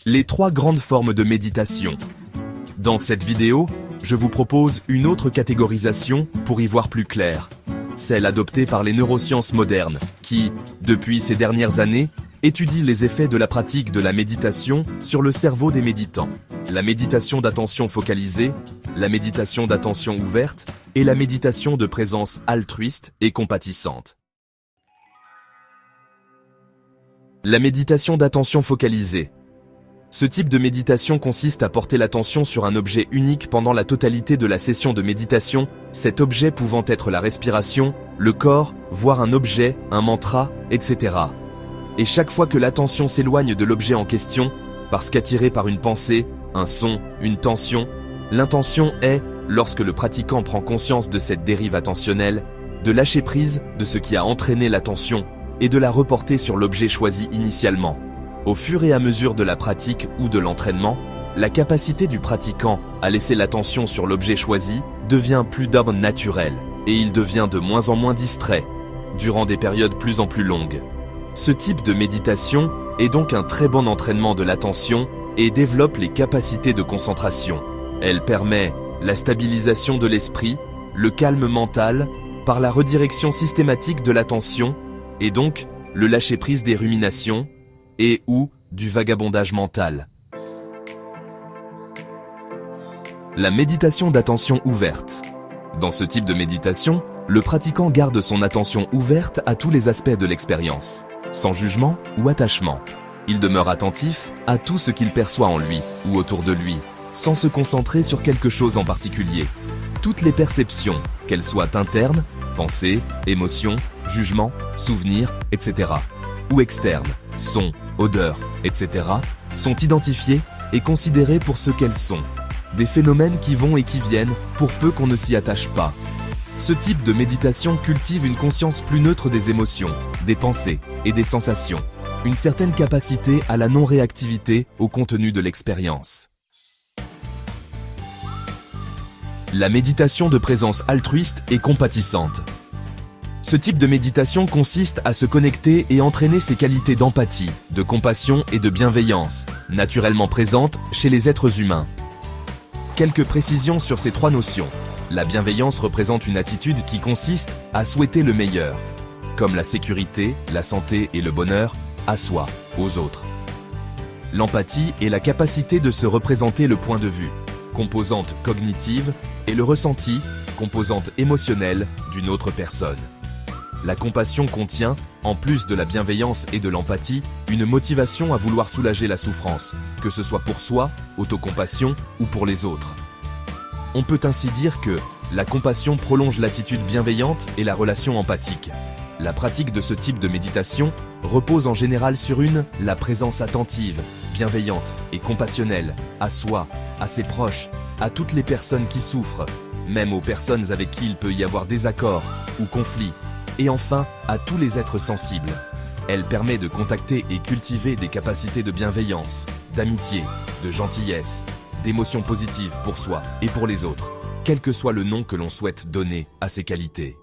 Les 3 grandes formes de méditation. Dans cette vidéo, je vous propose une autre catégorisation pour y voir plus clair. Celle adoptée par les neurosciences modernes, qui, depuis ces dernières années, étudient les effets de la pratique de la méditation sur le cerveau des méditants. La méditation d'attention focalisée, la méditation d'attention ouverte et la méditation de présence altruiste et compatissante. La méditation d'attention focalisée. Ce type de méditation consiste à porter l'attention sur un objet unique pendant la totalité de la session de méditation, cet objet pouvant être la respiration, le corps, voire un objet, un mantra, etc. Et chaque fois que l'attention s'éloigne de l'objet en question, parce qu'attiré par une pensée, un son, une tension, l'intention est, lorsque le pratiquant prend conscience de cette dérive attentionnelle, de lâcher prise de ce qui a entraîné l'attention et de la reporter sur l'objet choisi initialement. Au fur et à mesure de la pratique ou de l'entraînement, la capacité du pratiquant à laisser l'attention sur l'objet choisi devient plus d'ordre naturel et il devient de moins en moins distrait, durant des périodes plus en plus longues. Ce type de méditation est donc un très bon entraînement de l'attention et développe les capacités de concentration. Elle permet la stabilisation de l'esprit, le calme mental, par la redirection systématique de l'attention et donc le lâcher-prise des ruminations, et ou du vagabondage mental. La méditation d'attention ouverte. Dans ce type de méditation, le pratiquant garde son attention ouverte à tous les aspects de l'expérience, sans jugement ou attachement. Il demeure attentif à tout ce qu'il perçoit en lui ou autour de lui, sans se concentrer sur quelque chose en particulier. Toutes les perceptions, qu'elles soient internes, pensées, émotions, jugements, souvenirs, etc., ou externes, sons, odeurs, etc., sont identifiées et considérées pour ce qu'elles sont. Des phénomènes qui vont et qui viennent, pour peu qu'on ne s'y attache pas. Ce type de méditation cultive une conscience plus neutre des émotions, des pensées et des sensations. Une certaine capacité à la non-réactivité au contenu de l'expérience. La méditation de présence altruiste et compatissante. Ce type de méditation consiste à se connecter et entraîner ses qualités d'empathie, de compassion et de bienveillance, naturellement présentes chez les êtres humains. Quelques précisions sur ces 3 notions. La bienveillance représente une attitude qui consiste à souhaiter le meilleur, comme la sécurité, la santé et le bonheur, à soi, aux autres. L'empathie est la capacité de se représenter le point de vue, composante cognitive, et le ressenti, composante émotionnelle, d'une autre personne. La compassion contient, en plus de la bienveillance et de l'empathie, une motivation à vouloir soulager la souffrance, que ce soit pour soi, autocompassion ou pour les autres. On peut ainsi dire que la compassion prolonge l'attitude bienveillante et la relation empathique. La pratique de ce type de méditation repose en général sur la présence attentive, bienveillante et compassionnelle, à soi, à ses proches, à toutes les personnes qui souffrent, même aux personnes avec qui il peut y avoir désaccord ou conflit, et enfin à tous les êtres sensibles. Elle permet de contacter et cultiver des capacités de bienveillance, d'amitié, de gentillesse, d'émotions positives pour soi et pour les autres, quel que soit le nom que l'on souhaite donner à ces qualités.